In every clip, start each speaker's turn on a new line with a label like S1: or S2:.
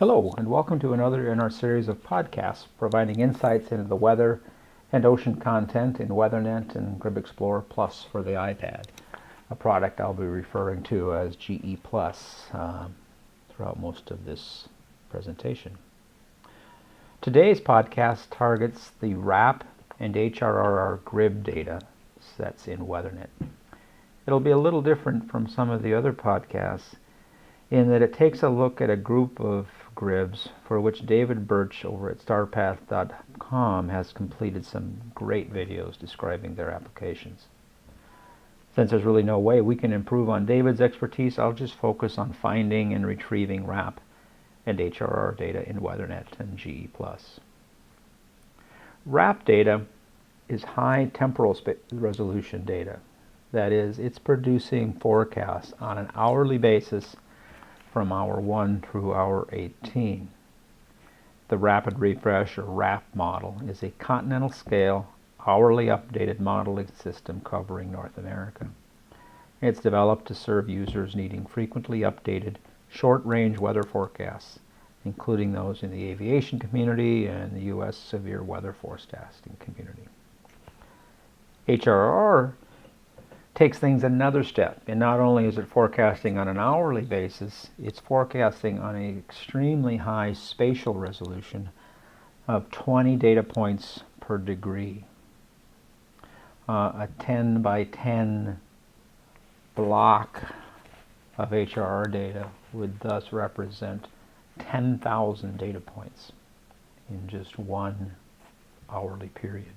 S1: Hello, and welcome to another in our series of podcasts providing insights into the weather and ocean content in WeatherNet and GRIB Explorer Plus for the iPad, a product I'll be referring to as GE Plus throughout most of this presentation. Today's podcast targets the WRAP and HRRR GRIB data sets in WeatherNet. It'll be a little different from some of the other podcasts in that it takes a look at a group of GRIBs for which David Birch over at starpath.com has completed some great videos describing their applications. Since there's really no way we can improve on David's expertise, I'll just focus on finding and retrieving WRAP and HRRR data in WeatherNet and GE+. WRAP data is high temporal resolution data. That is, it's producing forecasts on an hourly basis from hour 1 through hour 18. The Rapid Refresh, or WRAP model, is a continental scale, hourly updated modeling system covering North America. It's developed to serve users needing frequently updated, short-range weather forecasts, including those in the aviation community and the U.S. severe weather forecasting community. HRRR takes things another step, and not only is it forecasting on an hourly basis, it's forecasting on an extremely high spatial resolution of 20 data points per degree. A 10 by 10 block of HRRR data would thus represent 10,000 data points in just one hourly period.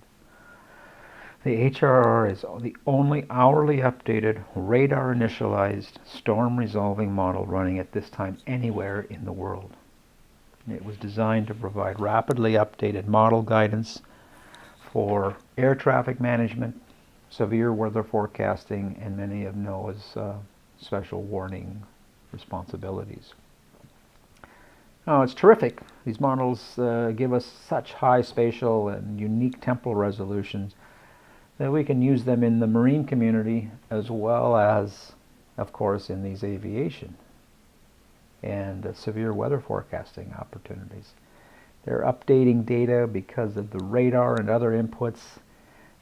S1: The HRRR is the only hourly updated, radar-initialized, storm-resolving model running at this time anywhere in the world. It was designed to provide rapidly updated model guidance for air traffic management, severe weather forecasting, and many of NOAA's special warning responsibilities. Oh, it's terrific. These models give us such high spatial and unique temporal resolutions that we can use them in the marine community as well as, of course, in these aviation and severe weather forecasting opportunities. They're updating data because of the radar and other inputs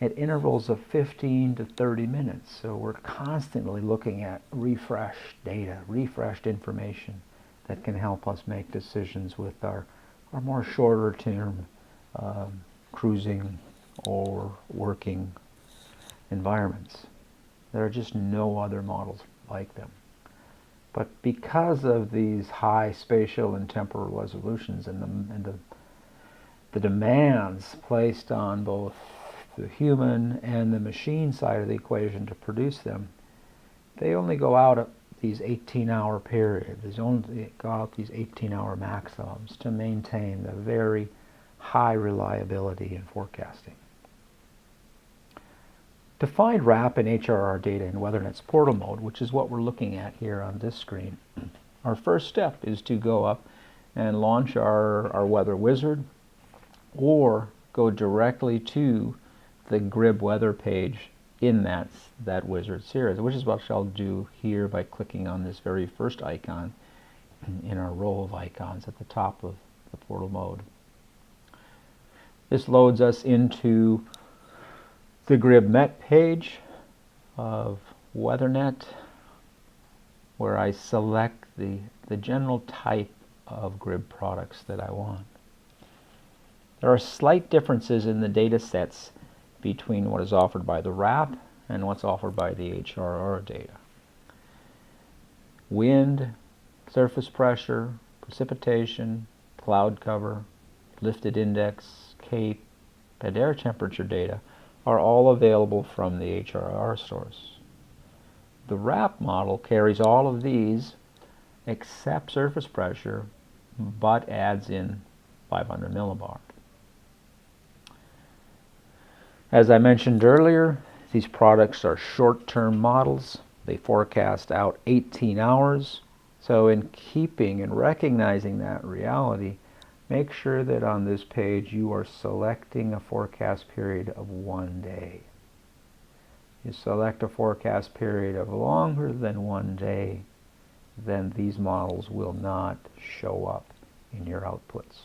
S1: at intervals of 15 to 30 minutes. So we're constantly looking at refreshed data, refreshed information that can help us make decisions with our more shorter term cruising or working environments. There are just no other models like them. But because of these high spatial and temporal resolutions and the demands placed on both the human and the machine side of the equation to produce them, they only go out at these 18-hour periods. They only go out these 18-hour maximums to maintain the very high reliability in forecasting. To find WRAP and HRRR data in WeatherNet's portal mode, which is what we're looking at here on this screen, our first step is to go up and launch our weather wizard, or go directly to the GRIB weather page in that wizard series, which is what I'll do here by clicking on this very first icon in our row of icons at the top of the portal mode. This loads us into the GRIBnet page of WeatherNet, where I select the general type of GRIB products that I want. There are slight differences in the data sets between what is offered by the WRAP and what's offered by the HRRR data. Wind, surface pressure, precipitation, cloud cover, lifted index, CAPE, and air temperature data are all available from the HRRR source. The WRAP model carries all of these except surface pressure, but adds in 500 millibar. As I mentioned earlier, these products are short-term models. They forecast out 18 hours. So in keeping and recognizing that reality, make sure that on this page you are selecting a forecast period of 1 day. You select a forecast period of longer than 1 day, then these models will not show up in your outputs.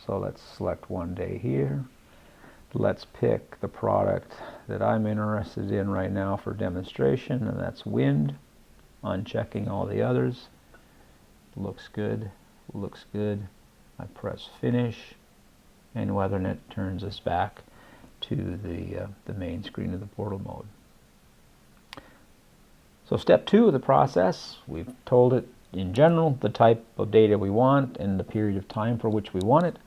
S1: So let's select one day here. Let's pick the product that I'm interested in right now for demonstration, and that's wind. Unchecking all the others. Looks good, looks good. I press finish, and WeatherNet turns us back to the main screen of the portal mode. So step 2 of the process, we've told it in general the type of data we want and the period of time for which we want it.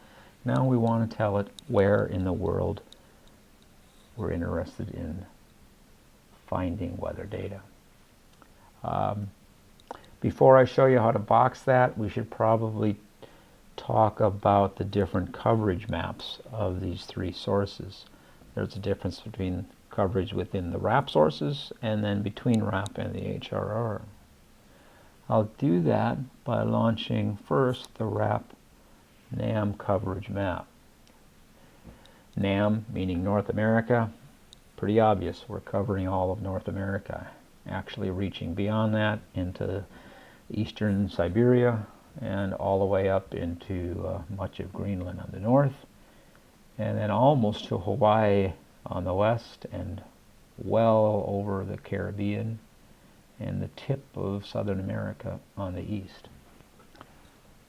S1: Now we want to tell it where in the world we're interested in finding weather data. Before I show you how to box that, we should probably talk about the different coverage maps of these 3 sources. There's a difference between coverage within the RAP sources and then between RAP and the HRRR. I'll do that by launching first the RAP NAM coverage map. NAM meaning North America. Pretty obvious, we're covering all of North America, actually reaching beyond that into eastern Siberia and all the way up into much of Greenland on the north, and then almost to Hawaii on the west and well over the Caribbean and the tip of Southern America on the east.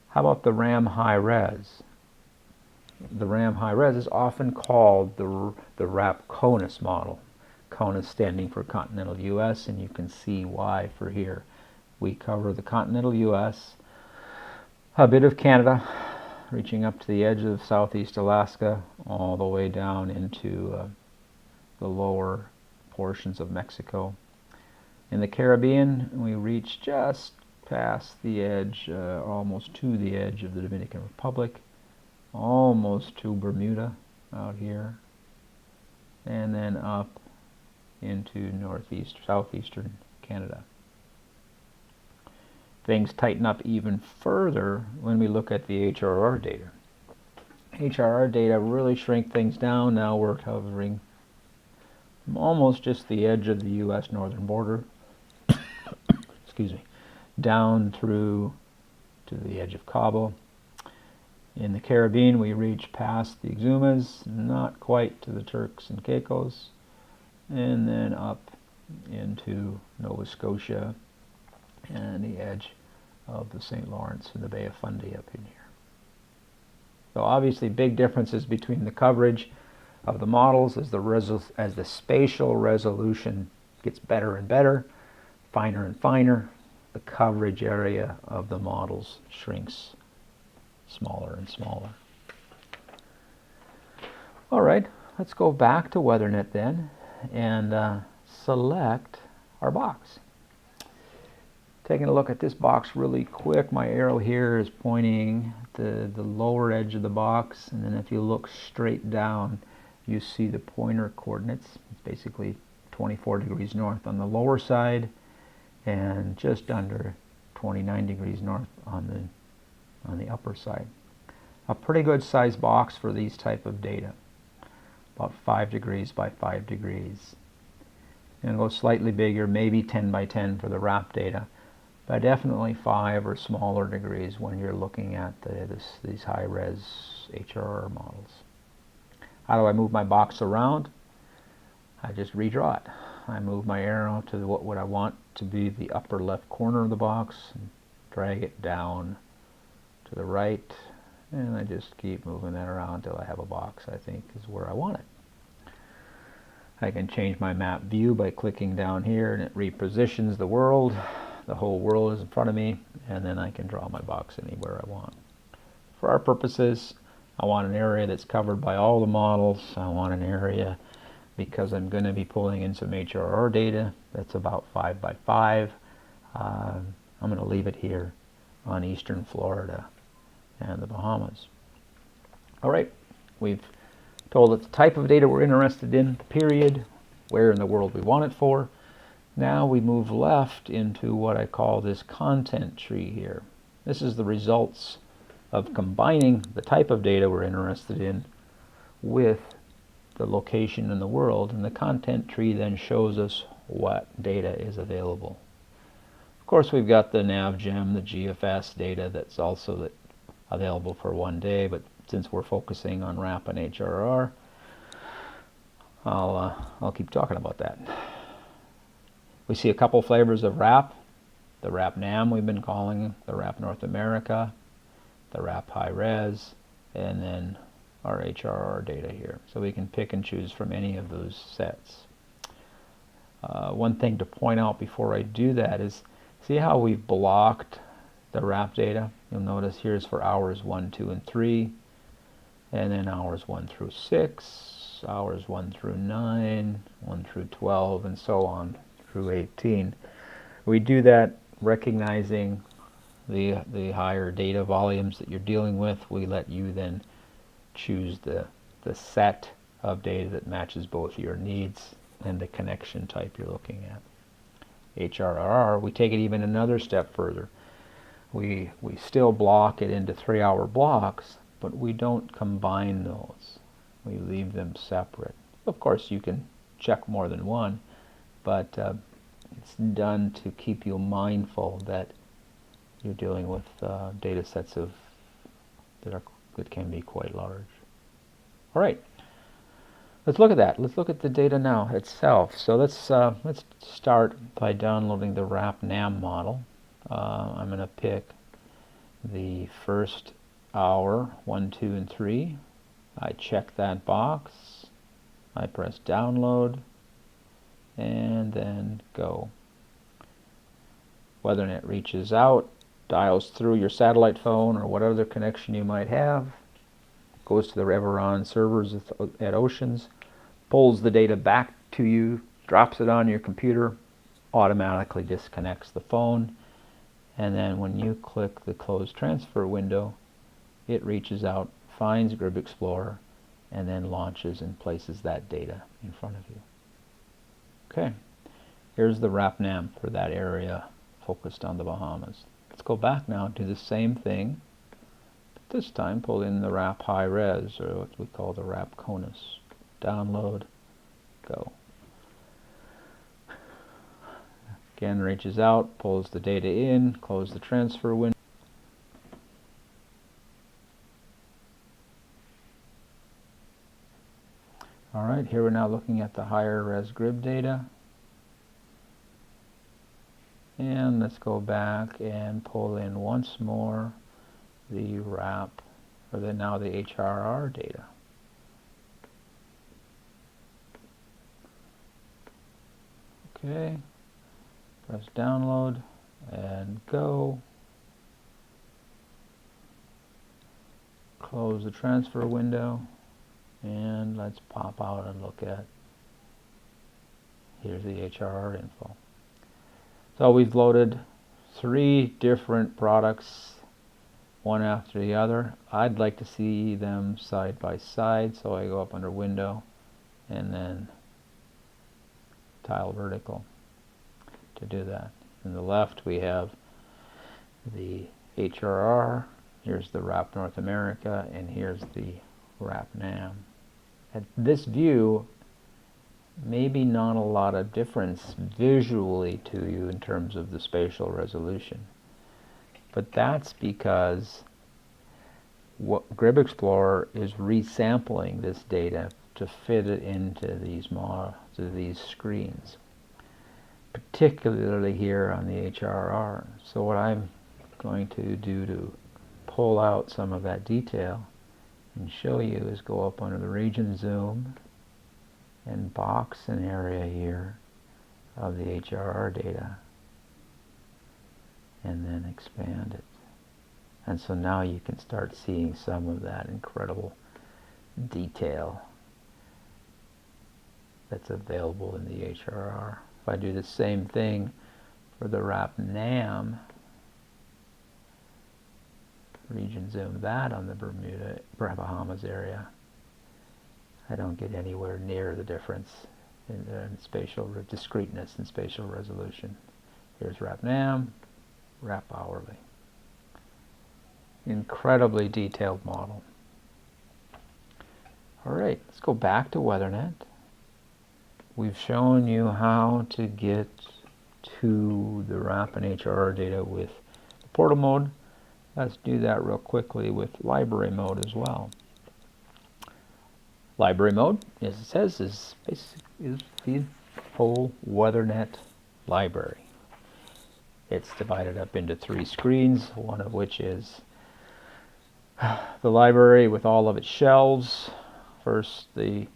S1: How about the RAM high res? The RAM high res is often called the RAP CONUS model. CONUS standing for continental US, and you can see why for here. We cover the continental US, a bit of Canada, reaching up to the edge of southeast Alaska, all the way down into the lower portions of Mexico. In the Caribbean, we reach just past the edge, almost to the edge of the Dominican Republic, almost to Bermuda out here, and then up into southeastern Canada. Things tighten up even further when we look at the HRRR data. HRRR data really shrink things down. Now we're covering almost just the edge of the U.S. northern border, excuse me, down through to the edge of Cabo. In the Caribbean, we reach past the Exumas, not quite to the Turks and Caicos, and then up into Nova Scotia and the edge of the St. Lawrence and the Bay of Fundy up in here. So obviously big differences between the coverage of the models as the spatial resolution gets better and better, finer and finer. The coverage area of the models shrinks smaller and smaller. All right, let's go back to WeatherNet then and select our box. Taking a look at this box really quick, my arrow here is pointing to the lower edge of the box, and then if you look straight down, you see the pointer coordinates. It's basically 24 degrees north on the lower side and just under 29 degrees north on the upper side. A pretty good size box for these type of data, about 5 degrees by 5 degrees. And go slightly bigger, maybe 10 by 10 for the RAP data, but definitely 5 or smaller degrees when you're looking at these high-res HRRR models. How do I move my box around? I just redraw it. I move my arrow to what I want to be the upper left corner of the box, and drag it down to the right, and I just keep moving that around until I have a box I think is where I want it. I can change my map view by clicking down here, and it repositions the world. The whole world is in front of me, and then I can draw my box anywhere I want. For our purposes, I want an area that's covered by all the models. I want an area, because I'm going to be pulling in some HRRR data, that's about 5 by 5. I'm going to leave it here on eastern Florida and the Bahamas. All right, we've told it the type of data we're interested in, the period, where in the world we want it for. Now we move left into what I call this content tree here. This is the results of combining the type of data we're interested in with the location in the world, and the content tree then shows us what data is available. Of course, we've got the NavGem, the GFS data that's also available for one day, but since we're focusing on RAP and HRRR, I'll keep talking about that. We see a couple flavors of RAP. The RAP NAM we've been calling, the RAP North America, the RAP High Res, and then our HRRR data here. So we can pick and choose from any of those sets. One thing to point out before I do that is, see how we've blocked the RAP data? You'll notice here's for hours 1, 2, and 3, and then hours 1 through 6, hours 1 through 9, 1 through 12, and so on through 18. We do that recognizing the higher data volumes that you're dealing with. We let you then choose the set of data that matches both your needs and the connection type you're looking at. HRRR, we take it even another step further. We still block it into 3-hour blocks, but we don't combine those. We leave them separate. Of course, you can check more than one, but it's done to keep you mindful that you're dealing with data sets that can be quite large. All right, let's look at that. Let's look at the data now itself. So let's start by downloading the RAP NAM model. I'm going to pick the first hour, 1, 2, and 3. I check that box. I press download, and then go. WeatherNet reaches out, dials through your satellite phone or whatever connection you might have, goes to the Everon servers at Oceans, pulls the data back to you, drops it on your computer, automatically disconnects the phone, and then when you click the close transfer window, it reaches out, finds GRIB Explorer, and then launches and places that data in front of you. Okay, here's the RAP NAM for that area focused on the Bahamas. Let's go back now, do the same thing, but this time pull in the RAP High Res, or what we call the RAP CONUS. Download, go. Again, reaches out, pulls the data in, close the transfer window. All right, here we're now looking at the higher res GRIB data. And let's go back and pull in once more the RAP, or now the HRRR data. Okay, press download and go. Close the transfer window, and let's pop out and look at, here's the HRRR info. So we've loaded 3 different products, one after the other. I'd like to see them side by side, so I go up under Window and then Tile Vertical to do that. On the left we have the HRRR, here's the RAP North America, and here's the RAP NAM. At this view, maybe not a lot of difference visually to you in terms of the spatial resolution. But that's because what GRIB Explorer is resampling this data to fit it into these screens, particularly here on the HRRR. So what I'm going to do to pull out some of that detail and show you is go up under the region zoom and box an area here of the HRRR data and then expand it. And so now you can start seeing some of that incredible detail that's available in the HRRR. If I do the same thing for the RAP NAM, region zoom that on the Bahamas area, I don't get anywhere near the difference in spatial discreteness and spatial resolution. Here's RAP NAM, RAP hourly. Incredibly detailed model. All right, let's go back to WeatherNet. We've shown you how to get to the RAP and HRRR data with the portal mode. Let's do that real quickly with library mode as well. Library mode, as it says, is the whole WeatherNet library. It's divided up into 3 screens, one of which is the library with all of its shelves. First, the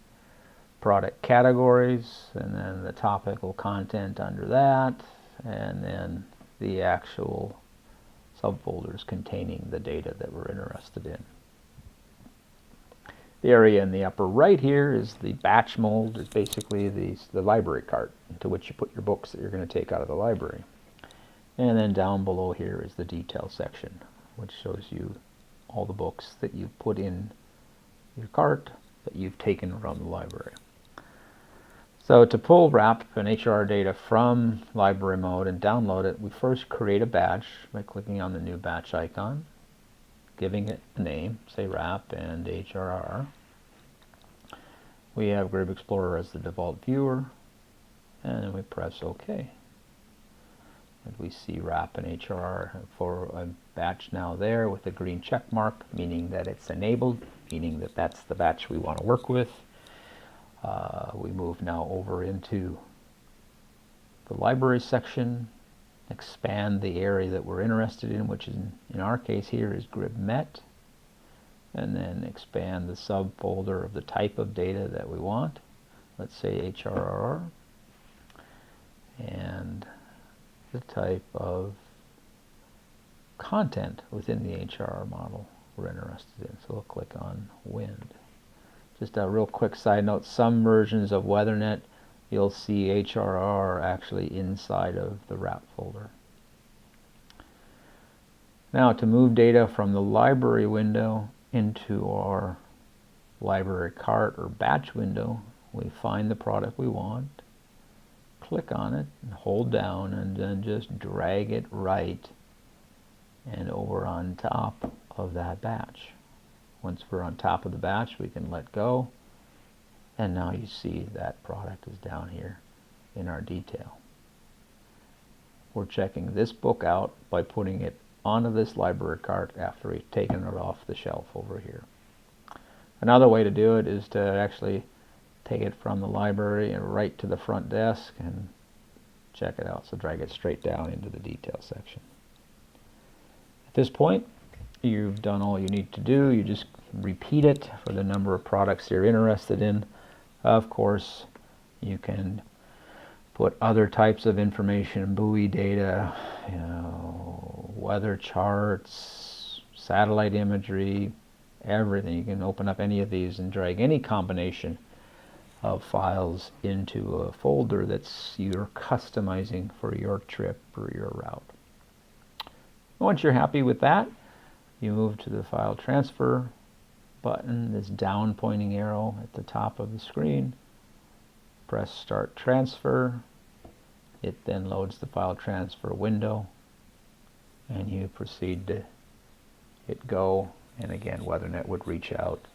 S1: product categories, and then the topical content under that, and then the actual subfolders containing the data that we're interested in. The area in the upper right here is the batch mold. It's basically the library cart into which you put your books that you're going to take out of the library. And then down below here is the detail section, which shows you all the books that you've put in your cart that you've taken from the library. So to pull wrap and HRRR data from library mode and download it, we first create a batch by clicking on the new batch icon, giving it a name, say wrap and HRRR. We have GRIB Explorer as the default viewer, and then we press OK. And we see wrap and HRRR for a batch now there with a green check mark, meaning that it's enabled, meaning that that's the batch we want to work with. We move now over into the library section, expand the area that we're interested in, which is in our case here is GRIBmet, and then expand the subfolder of the type of data that we want. Let's say HRRR, and the type of content within the HRRR model we're interested in. So we'll click on wind. Just a real quick side note, some versions of WeatherNet, you'll see HRRR actually inside of the wrap folder. Now to move data from the library window into our library cart or batch window, we find the product we want, click on it, and hold down, and then just drag it right and over on top of that batch. Once we're on top of the batch, we can let go, and now you see that product is down here in our detail. We're checking this book out by putting it onto this library cart after we've taken it off the shelf over here. Another way to do it is to actually take it from the library and right to the front desk and check it out. So drag it straight down into the detail section. At this point, you've done all you need to do. You just repeat it for the number of products you're interested in. Of course, you can put other types of information, buoy data, weather charts, satellite imagery, everything. You can open up any of these and drag any combination of files into a folder that's you're customizing for your trip or your route. Once you're happy with that, you move to the file transfer button, this down pointing arrow at the top of the screen. Press start transfer. It then loads the file transfer window, and you proceed to hit go, and again WeatherNet would reach out.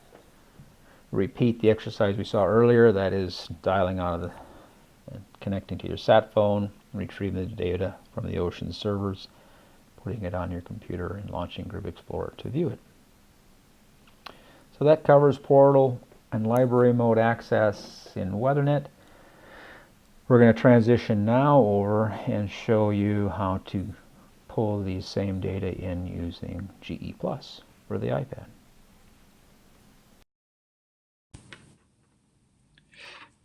S1: Repeat the exercise we saw earlier, that is dialing out of the connecting to your sat phone, retrieving the data from the ocean servers, putting it on your computer, and launching GRIB Explorer to view it. So that covers portal and library mode access in WeatherNet. We're going to transition now over and show you how to pull these same data in using GE Plus for the iPad.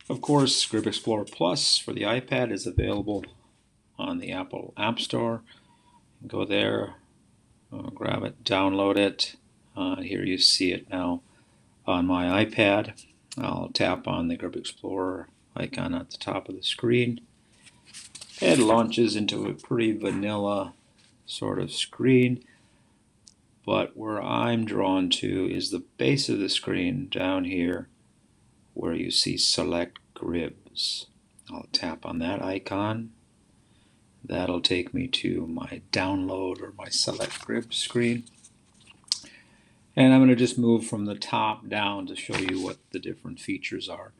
S1: Of course, GRIB Explorer Plus for the iPad is available on the Apple App Store. Go there, grab it, download it. Here you see it now on my iPad. I'll tap on the GRIB Explorer icon at the top of the screen. It launches into a pretty vanilla sort of screen, but where I'm drawn to is the base of the screen down here where you see Select GRIBs. I'll tap on that icon. That'll take me to my download or my Select GRIB screen. And I'm going to just move from the top down to show you what the different features are.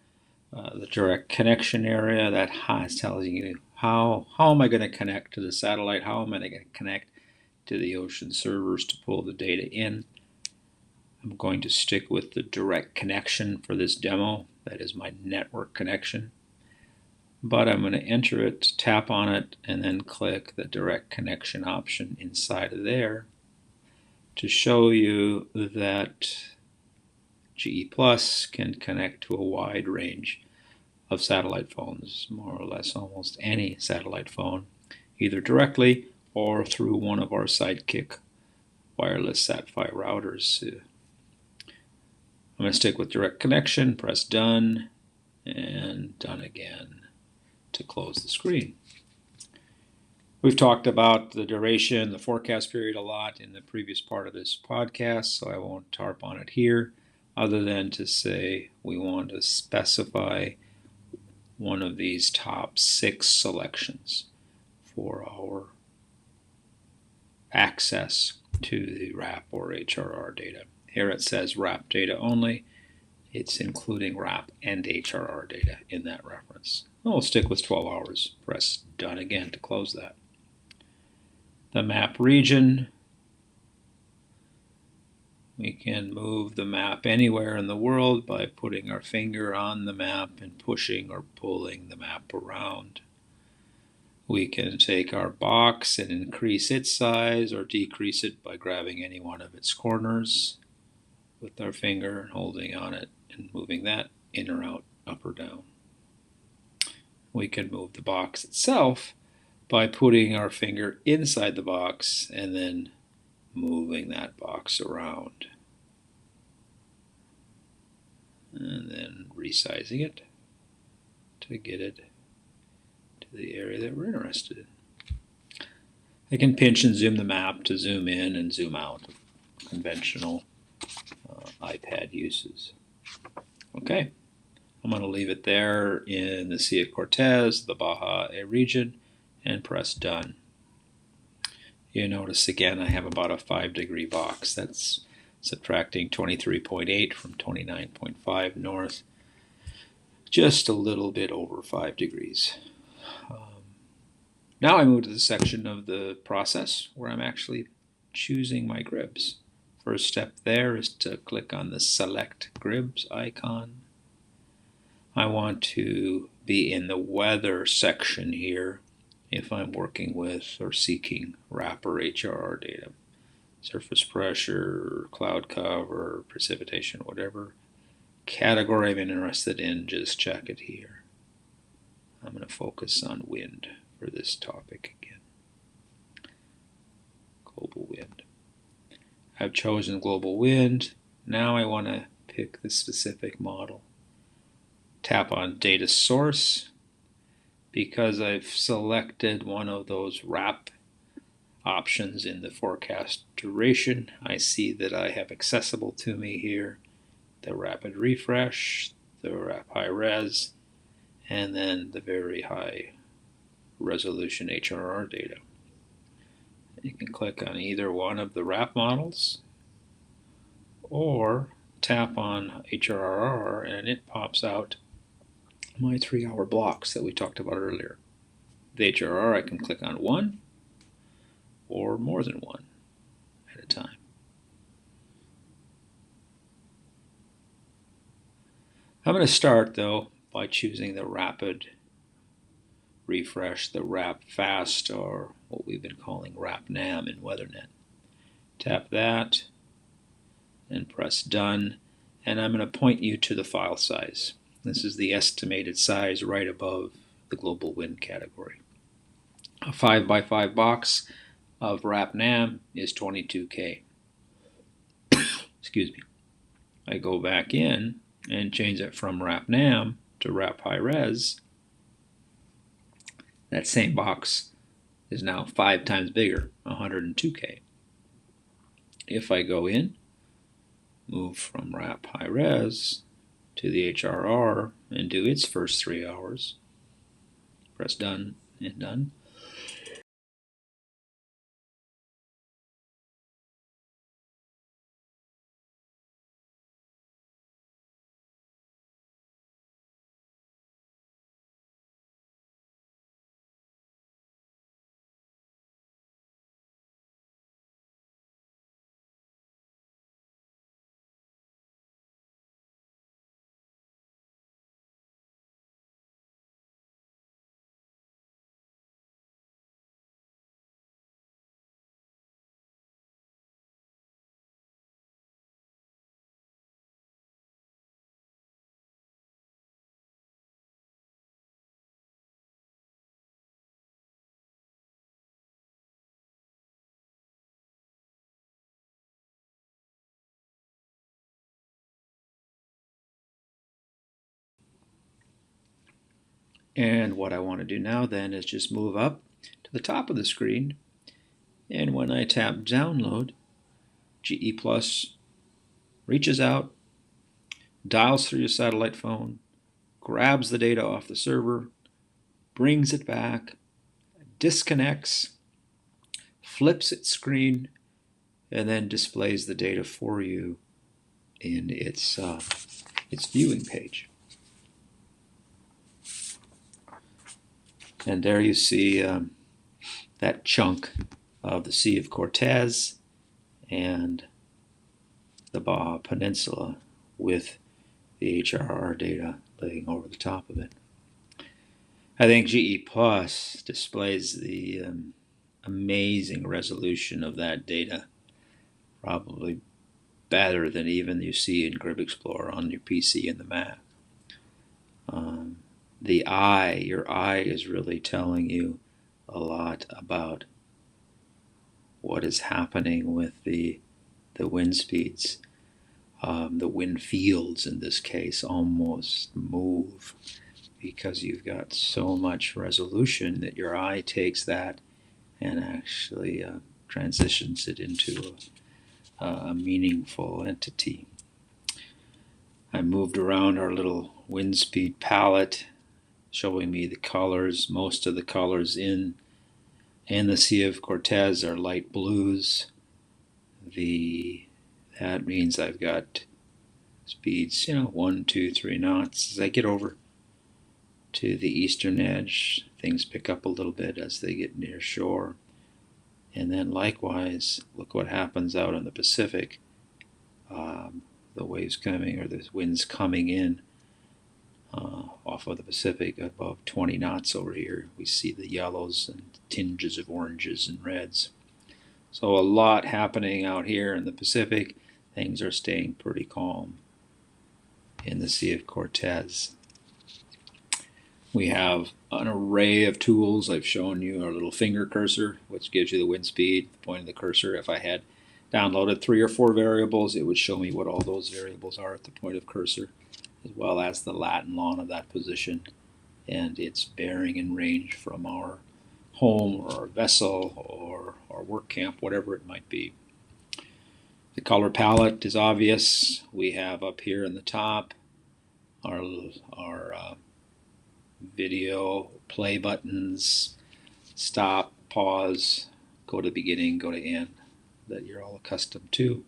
S1: The direct connection area, that tells you how am I going to connect to the satellite, how am I going to connect to the ocean servers to pull the data in. I'm going to stick with the direct connection for this demo. That is my network connection. But I'm going to enter it, tap on it, and then click the direct connection option inside of there to show you that GE Plus can connect to a wide range of satellite phones, more or less almost any satellite phone, either directly or through one of our Sidekick wireless Sat-Fi routers. I'm going to stick with direct connection, press done, and done again to close the screen. We've talked about the duration, the forecast period a lot in the previous part of this podcast, so I won't harp on it here, other than to say we want to specify one of these top 6 selections for our access to the RAP or HRR data. Here it says RAP data only. It's including RAP and HRR data in that reference. We'll stick with 12 hours. Press done again to close that. The map region. We can move the map anywhere in the world by putting our finger on the map and pushing or pulling the map around. We can take our box and increase its size or decrease it by grabbing any one of its corners with our finger, holding on it and moving that in or out, up or down. We can move the box itself by putting our finger inside the box and then moving that box around. And then resizing it to get it to the area that we're interested in. I can pinch and zoom the map to zoom in and zoom out. Conventional iPad uses. Okay, I'm going to leave it there in the Sea of Cortez, the Baja region, and press done. You notice again I have about a 5-degree box. That's subtracting 23.8 from 29.5 north, just a little bit over 5 degrees. Now I move to the section of the process where I'm actually choosing my GRIBs. First step there is to click on the Select GRIBs icon. I want to be in the weather section here if I'm working with or seeking RAP or HRR data. Surface pressure, cloud cover, precipitation, whatever category I'm interested in, just check it here. I'm going to focus on wind for this topic again. Global wind. I've chosen global wind. Now I want to pick the specific model. Tap on data source. Because I've selected one of those RAP options in the forecast duration, I see that I have accessible to me here the rapid refresh, the RAP high res, and then the very high resolution HRR data. You can click on either one of the RAP models or tap on HRRR and it pops out my 3-hour blocks that we talked about earlier. The HRR I can click on one or more than one at a time. I'm going to start though by choosing the rapid refresh, the RAP fast, or what we've been calling RAP NAM in WeatherNet. Tap that and press done, and I'm going to point you to the file size. This is the estimated size right above the global wind category. A 5x5 box of RAP NAM is 22K. Excuse me. I go back in and change it from RAP NAM to RAP high res. That same box is now 5 times bigger, 102K. If I go in, move from RAP high res to the HRR and do its first 3 hours, press done and done. And what I want to do now then is just move up to the top of the screen, and when I tap download, GE Plus reaches out, dials through your satellite phone, grabs the data off the server, brings it back, disconnects, flips its screen, and then displays the data for you in its viewing page. And there you see that chunk of the Sea of Cortez and the Baja Peninsula with the HRRR data laying over the top of it. I think GE Plus displays the amazing resolution of that data, probably better than even you see in GRIB Explorer on your PC and the Mac. Your eye is really telling you a lot about what is happening with the wind speeds. The wind fields in this case almost move because you've got so much resolution that your eye takes that and actually transitions it into a meaningful entity. I moved around our little wind speed palette, showing me the colors. Most of the colors in the Sea of Cortez are light blues. That means I've got speeds, 1, 2, 3 knots. As I get over to the eastern edge, things pick up a little bit as they get near shore. And then likewise, look what happens out in the Pacific. The waves coming, or the winds coming in off of the Pacific above 20 knots over here. We see the yellows and tinges of oranges and reds. So a lot happening out here in the Pacific. Things are staying pretty calm in the Sea of Cortez. We have an array of tools. I've shown you our little finger cursor, which gives you the wind speed, the point of the cursor. If I had downloaded 3 or 4 variables, it would show me what all those variables are at the point of cursor, as well as the lat and lon of that position and its bearing and range from our home or our vessel or our work camp, whatever it might be. The color palette is obvious. We have up here in the top our video play buttons, stop, pause, go to beginning, go to end, that you're all accustomed to.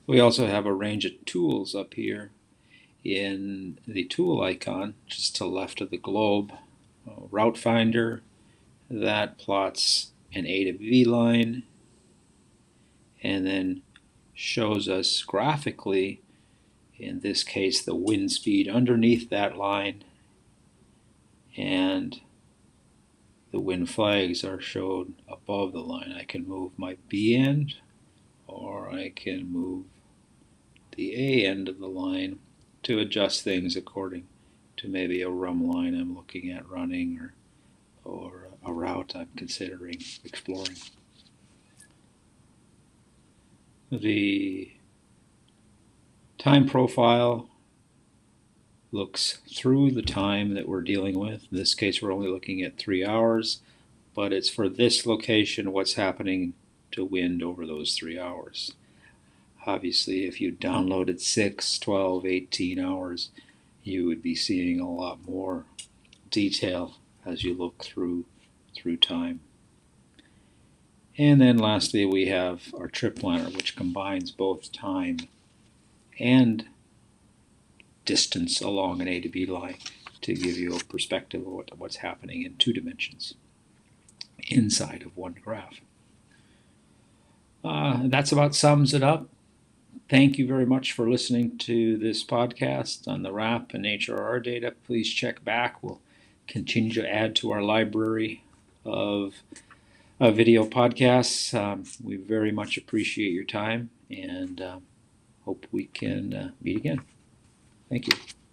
S1: We also have a range of tools up here in the tool icon, just to the left of the globe. Route finder, that plots an A to B line and then shows us graphically, in this case, the wind speed underneath that line, and the wind flags are shown above the line. I can move my B end, or I can move the A end of the line to adjust things according to maybe a run line I'm looking at running, or a route I'm considering exploring. The time profile looks through the time that we're dealing with. In this case, we're only looking at 3 hours, but it's for this location, what's happening to wind over those 3 hours. Obviously, if you downloaded 6, 12, 18 hours, you would be seeing a lot more detail as you look through time. And then lastly, we have our trip planner, which combines both time and distance along an A to B line to give you a perspective of what's happening in 2 dimensions inside of one graph. That's about sums it up. Thank you very much for listening to this podcast on the RAP and HRRR data. Please check back. We'll continue to add to our library of video podcasts. We very much appreciate your time and hope we can meet again. Thank you.